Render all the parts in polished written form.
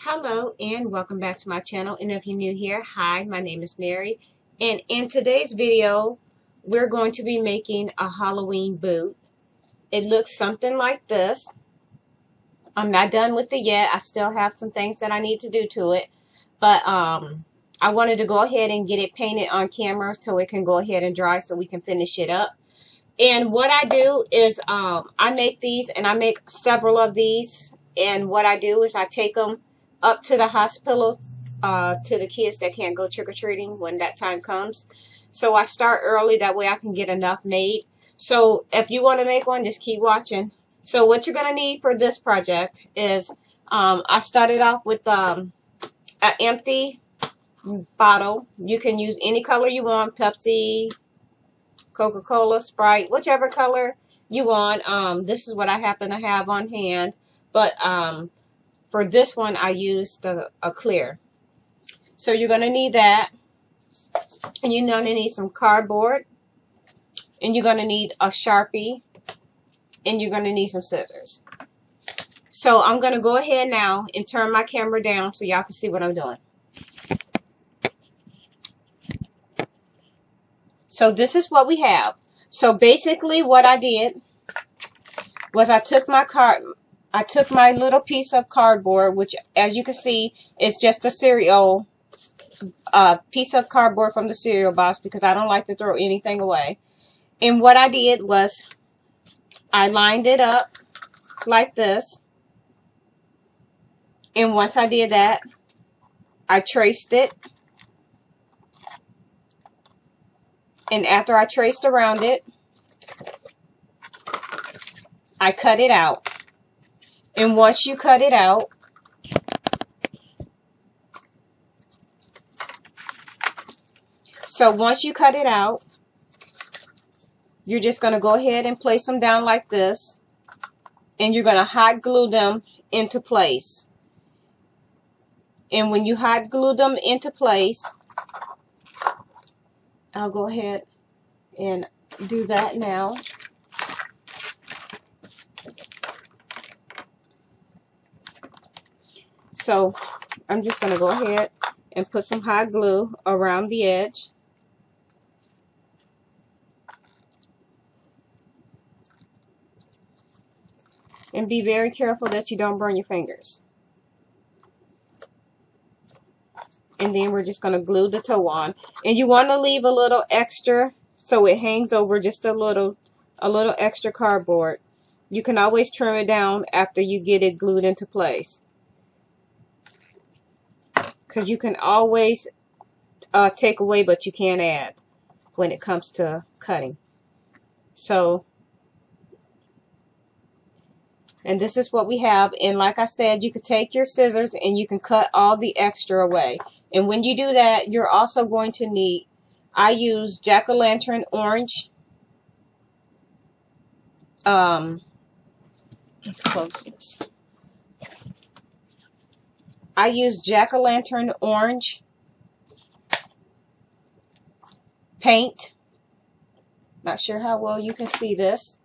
Hello and welcome back to my channel, and if you're new here, hi, my name is Mary, and in today's video we're going to be making a Halloween boot. It looks something like this. I'm not done with it yet. I still have some things that I need to do to it, but I wanted to go ahead and get it painted on camera so it can go ahead and dry so we can finish it up. And what I do is I make these, and I make several of these, and what I do is I take them up to the hospital to the kids that can't go trick-or-treating when that time comes. So I start early, that way I can get enough made. So if you want to make one, just keep watching. So what you're going to need for this project is I started off with an empty bottle. You can use any color you want, Pepsi, Coca-Cola, Sprite, whichever color you want. This is what I happen to have on hand, but for this one I used a clear. So you're going to need that, and you're going to need some cardboard, and you're going to need a Sharpie, and you're going to need some scissors. So I'm going to go ahead now and turn my camera down so y'all can see what I'm doing. So this is what we have. So basically what I did was I took my little piece of cardboard, which as you can see is just a cereal piece of cardboard from the cereal box, because I don't like to throw anything away. And what I did was I lined it up like this. And once I did that, I traced it. And after I traced around it, I cut it out. And once you cut it out, you're just going to go ahead and place them down like this. And you're going to hot glue them into place. And when you hot glue them into place, I'll go ahead and do that now. So I'm just going to go ahead and put some hot glue around the edge. And be very careful that you don't burn your fingers. And then we're just going to glue the toe on. And you want to leave a little extra so it hangs over, just a little extra cardboard. You can always trim it down after you get it glued into place, because you can always take away, but you can't add when it comes to cutting. So, and this is what we have. And like I said, you could take your scissors and you can cut all the extra away. And when you do that, you're also going to need, I use jack-o'-lantern orange. Let's close this. I use jack-o'-lantern orange paint. Not sure how well you can see this,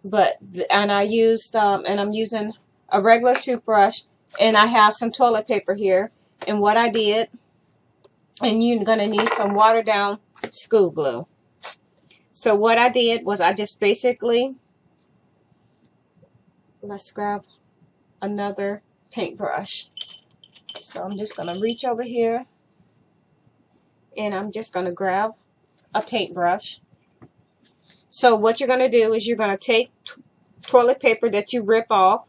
and I used and I'm using a regular toothbrush, and I have some toilet paper here. And what I did, and you're gonna need some watered down school glue. So what I did was I just basically, let's grab another paintbrush. So I'm just going to reach over here, and I'm just going to grab a paintbrush. So what you're going to do is you're going to take toilet paper that you rip off,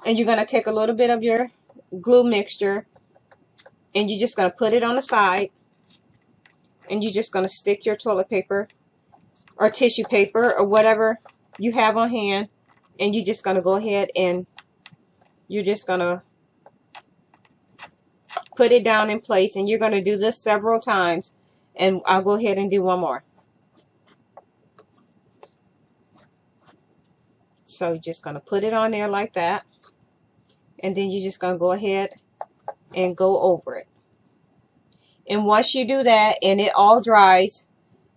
and you're going to take a little bit of your glue mixture, and you're just going to put it on the side, and you're just going to stick your toilet paper or tissue paper or whatever you have on hand, and you're just going to go ahead and you're just going to put it down in place. And you're going to do this several times, and I'll go ahead and do one more. So you're just going to put it on there like that, and then you're just going to go ahead and go over it. And once you do that and it all dries,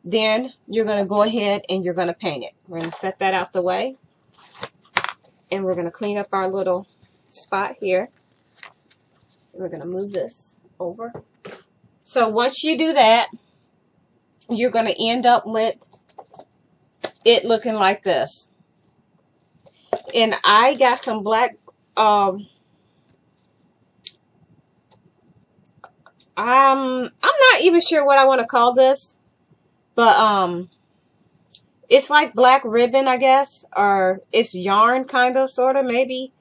then you're going to go ahead and you're going to paint it. We're going to set that out the way, and we're going to clean up our little spot here. We're going to move this over. So once you do that, you're going to end up with it looking like this. And I got some black, I'm not even sure what I want to call this, but it's like black ribbon, I guess, or it's yarn, kind of, sort of, maybe.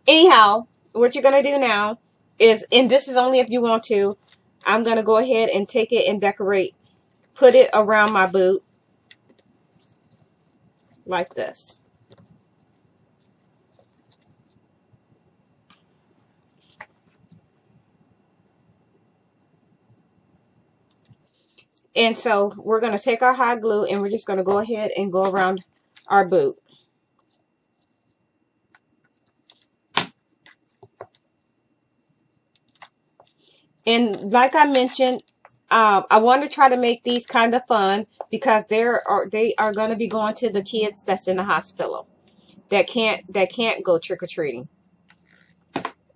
Anyhow, what you're going to do now is, and this is only if you want to, I'm going to go ahead and take it and decorate, put it around my boot, like this. And so we're going to take our hot glue and we're just going to go ahead and go around our boot. And like I mentioned, I want to try to make these kind of fun because they are going to be going to the kids that's in the hospital that can't go trick-or-treating.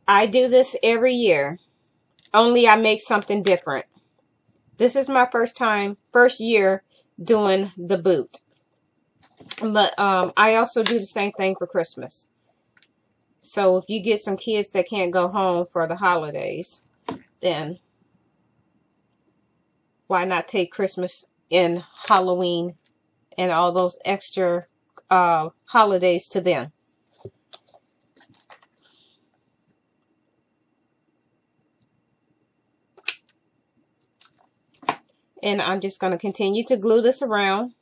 I do this every year, only I make something different. This is my first year doing the boot. But I also do the same thing for Christmas. So if you get some kids that can't go home for the holidays, then why not take Christmas and Halloween and all those extra holidays to them? And I'm just going to continue to glue this around.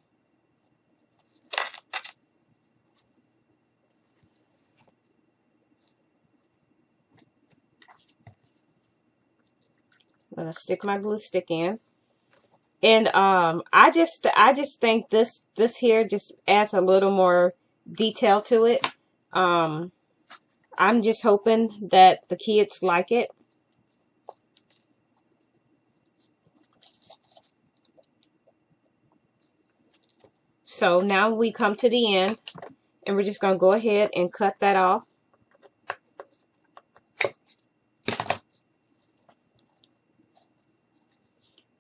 I'm going to stick my glue stick in. And I just think this here just adds a little more detail to it. I'm just hoping that the kids like it. So now we come to the end, and we're just going to go ahead and cut that off.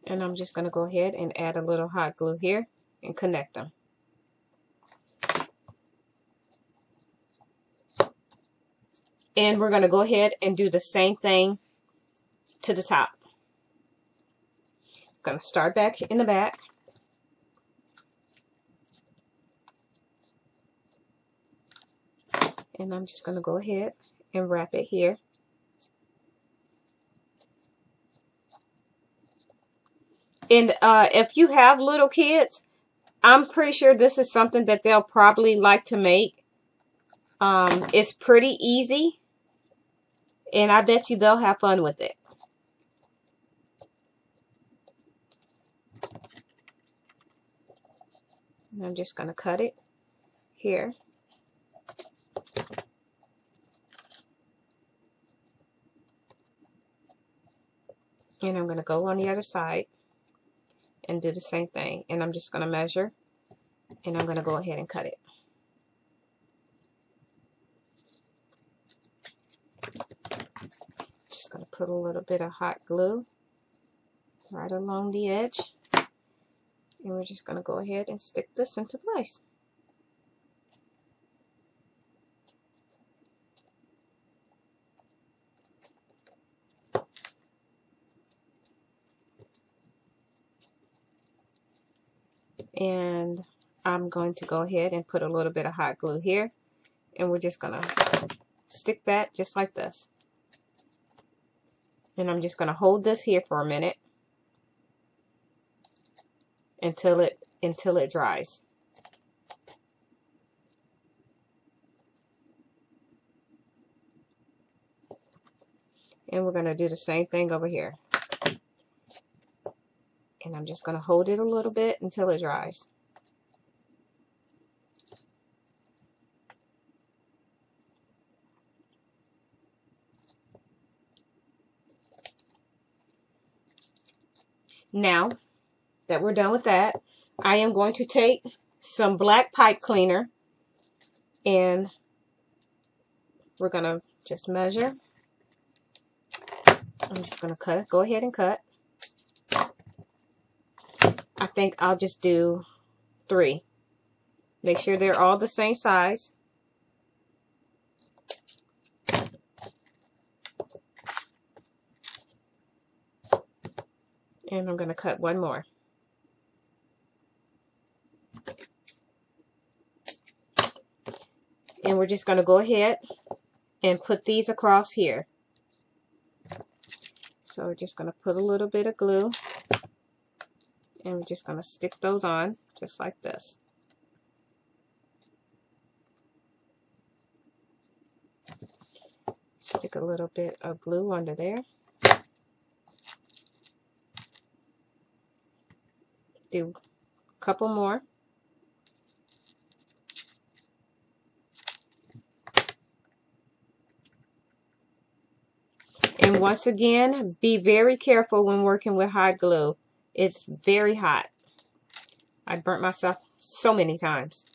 And I'm just going to go ahead and add a little hot glue here and connect them. And we're going to go ahead and do the same thing to the top. I'm going to start back in the back. And I'm just going to go ahead and wrap it here. And if you have little kids, I'm pretty sure this is something that they'll probably like to make. It's pretty easy, and I bet you they'll have fun with it. And I'm just going to cut it here. And I'm going to go on the other side and do the same thing. And I'm just going to measure, and I'm going to go ahead and cut it. Just going to put a little bit of hot glue right along the edge. And we're just going to go ahead and stick this into place. And I'm going to go ahead and put a little bit of hot glue here. And we're just going to stick that just like this. And I'm just going to hold this here for a minute until it dries. And we're going to do the same thing over here. And I'm just going to hold it a little bit until it dries. Now that we're done with that, I am going to take some black pipe cleaner, and we're going to just measure. I'm just going to cut it. Go ahead and cut. I think I'll just do 3. Make sure they're all the same size. And I'm going to cut 1 more. And we're just going to go ahead and put these across here. So we're just going to put a little bit of glue. And we're just going to stick those on just like this. Stick a little bit of glue under there. Do a couple more. And once again, be very careful when working with hot glue. It's very hot. I burnt myself so many times.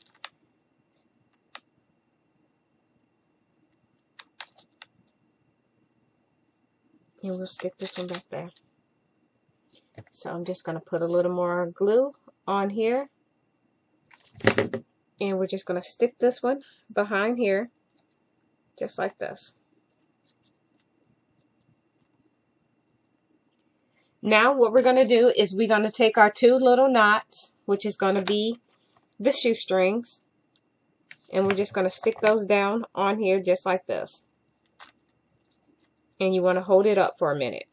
And we'll stick this one back there. So I'm just going to put a little more glue on here. And we're just going to stick this one behind here, just like this. Now what we're going to do is we're going to take our 2 little knots, which is going to be the shoestrings, and we're just going to stick those down on here just like this. And you want to hold it up for a minute.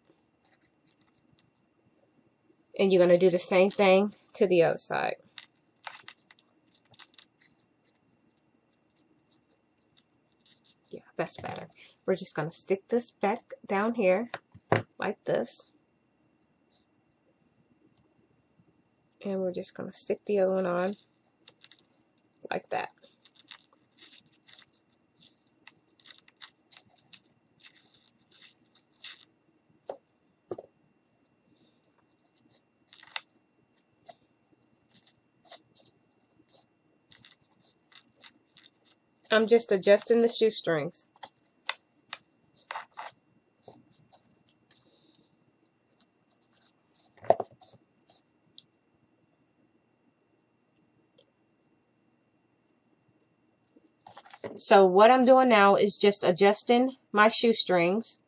And you're going to do the same thing to the other side. Yeah, that's better. We're just going to stick this back down here like this. And we're just going to stick the other one on like that. I'm just adjusting the shoestrings. So what I'm doing now is just adjusting my shoestrings.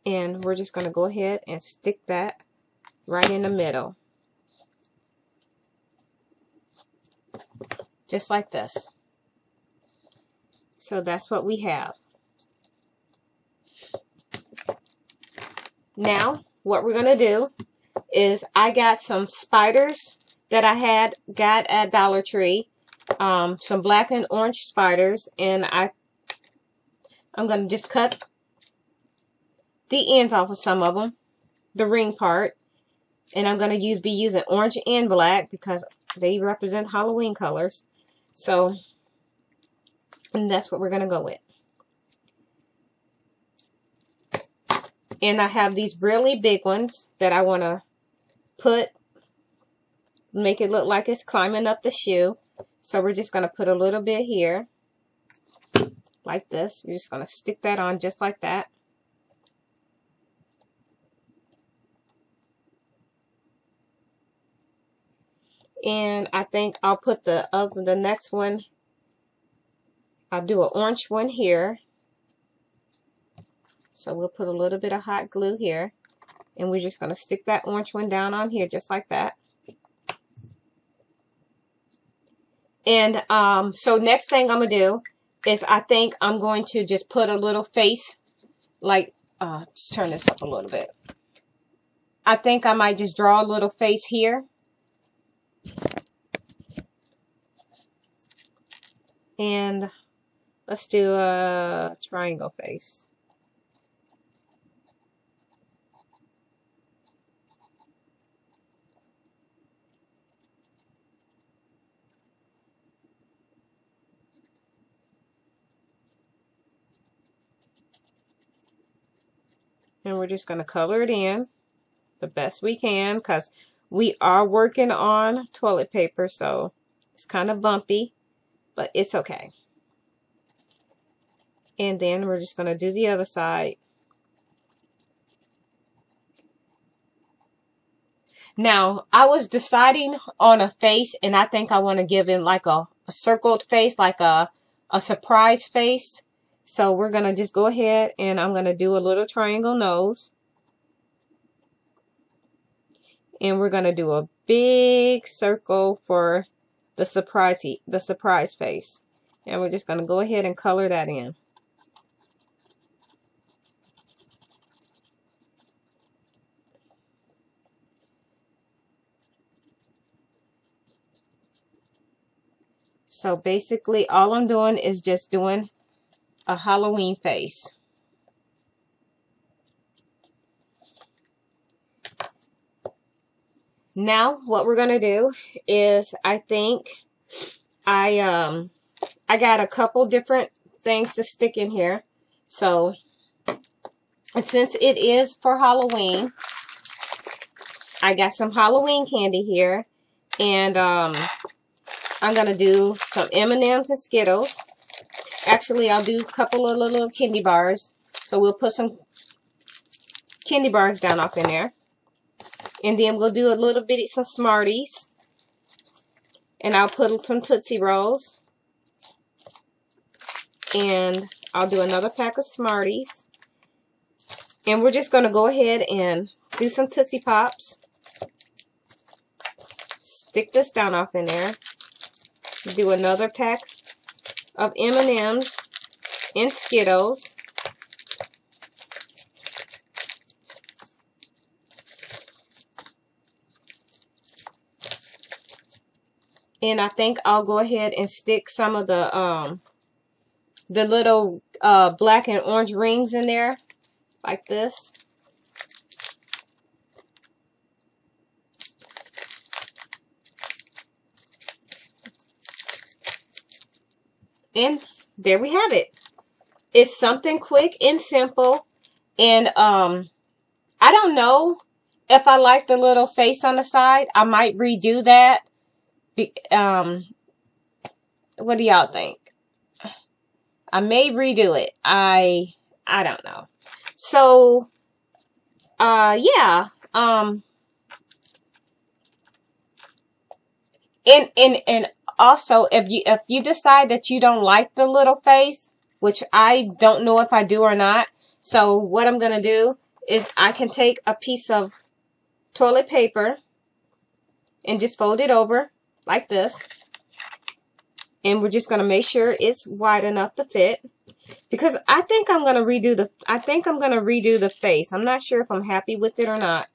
And we're just going to go ahead and stick that right in the middle. Just like this. So that's what we have. Now, what we're going to do is I got some spiders that I got at Dollar Tree. Some black and orange spiders, and I'm going to just cut the ends off of some of them, the ring part, and I'm going to be using orange and black because they represent Halloween colors. So, and that's what we're going to go with. And I have these really big ones that I want to make it look like it's climbing up the shoe. So we're just going to put a little bit here, like this. We're just going to stick that on just like that. And I think I'll put the next one, I'll do an orange one here. So we'll put a little bit of hot glue here. And we're just going to stick that orange one down on here just like that. And so next thing I'm going to do is I think I'm going to just put a little face, like, let's turn this up a little bit. I think I might just draw a little face here. And let's do a triangle face. And we're just going to color it in the best we can because we are working on toilet paper, so it's kind of bumpy, but it's okay. And then we're just going to do the other side. Now, I was deciding on a face, and I think I want to give him like a circled face, like a surprise face. So we're going to just go ahead and I'm going to do a little triangle nose. And we're going to do a big circle for the surprise face. And we're just going to go ahead and color that in. So basically all I'm doing is just doing a Halloween face. Now what we're going to do is I think I got a couple different things to stick in here. So since it is for Halloween, I got some Halloween candy here, and I'm going to do some M&Ms and Skittles. Actually, I'll do a couple of little candy bars. So we'll put some candy bars down off in there. And then we'll do a little bitty some Smarties. And I'll put some Tootsie Rolls. And I'll do another pack of Smarties. And we're just going to go ahead and do some Tootsie Pops. Stick this down off in there. Do another pack of M&Ms and Skittles. And I think I'll go ahead and stick some of the little black and orange rings in there, like this. And there we have it. It's something quick and simple. And I don't know if I like the little face on the side. I might redo that. What do y'all think? I may redo it. I don't know. So yeah. And also, if you decide that you don't like the little face, which I don't know if I do or not, so what I'm going to do is I can take a piece of toilet paper and just fold it over like this. And we're just going to make sure it's wide enough to fit. Because I think I'm going to redo the face. I'm not sure if I'm happy with it or not.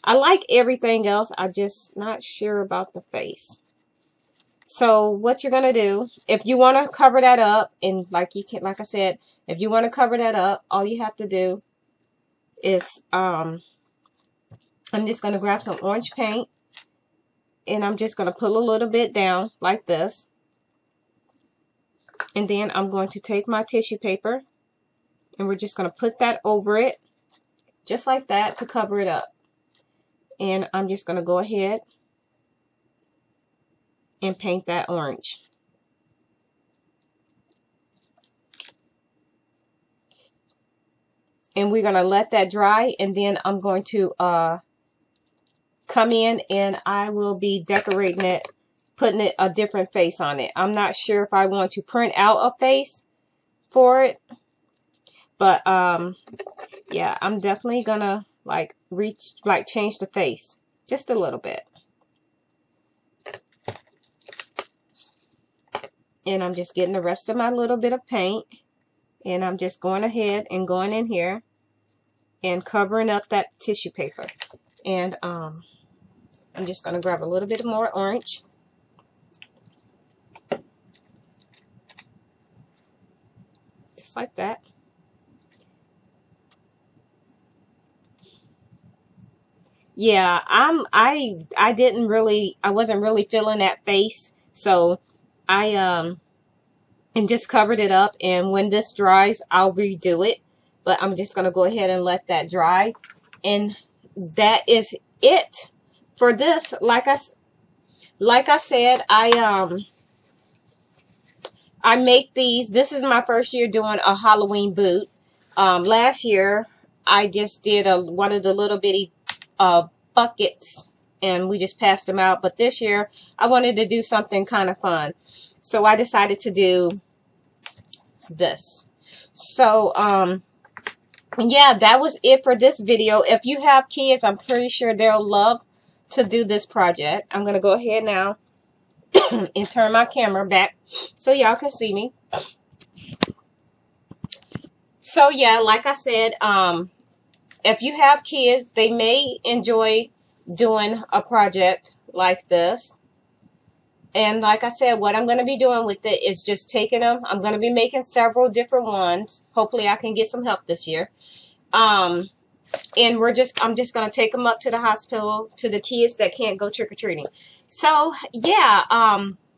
I like everything else. I'm just not sure about the face. So what you're going to do, if you want to cover that up, and like I said, if you want to cover that up, all you have to do is, I'm just going to grab some orange paint, and I'm just going to pull a little bit down like this. And then I'm going to take my tissue paper, and we're just going to put that over it, just like that, to cover it up. And I'm just going to go ahead and paint that orange. And we're going to let that dry, and then I'm going to come in and I will be decorating it, putting it a different face on it. I'm not sure if I want to print out a face for it, but yeah, I'm definitely gonna change the face just a little bit. And I'm just getting the rest of my little bit of paint, and I'm just going ahead and going in here and covering up that tissue paper. And I'm just going to grab a little bit more orange. Just like that. Yeah, I wasn't really feeling that face, so I and just covered it up, and when this dries I'll redo it, but I'm just going to go ahead and let that dry. And that is it for this. Like I said, I make these. This is my first year doing a Halloween boot. Last year, I just did one of the little bitty buckets, and we just passed them out. But this year, I wanted to do something kind of fun. So I decided to do this. So, yeah, that was it for this video. If you have kids, I'm pretty sure they'll love to do this project. I'm going to go ahead now and turn my camera back so y'all can see me. So yeah, like I said, if you have kids, they may enjoy doing a project like this. And like I said, what I'm going to be doing with it is just taking them. I'm going to be making several different ones. Hopefully I can get some help this year. And I'm just going to take them up to the hospital to the kids that can't go trick-or-treating. So, yeah,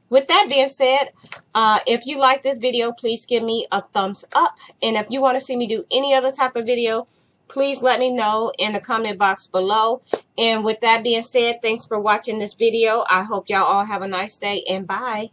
with that being said, if you like this video, please give me a thumbs up. And if you want to see me do any other type of video, please let me know in the comment box below. And with that being said, thanks for watching this video. I hope y'all all have a nice day, and bye.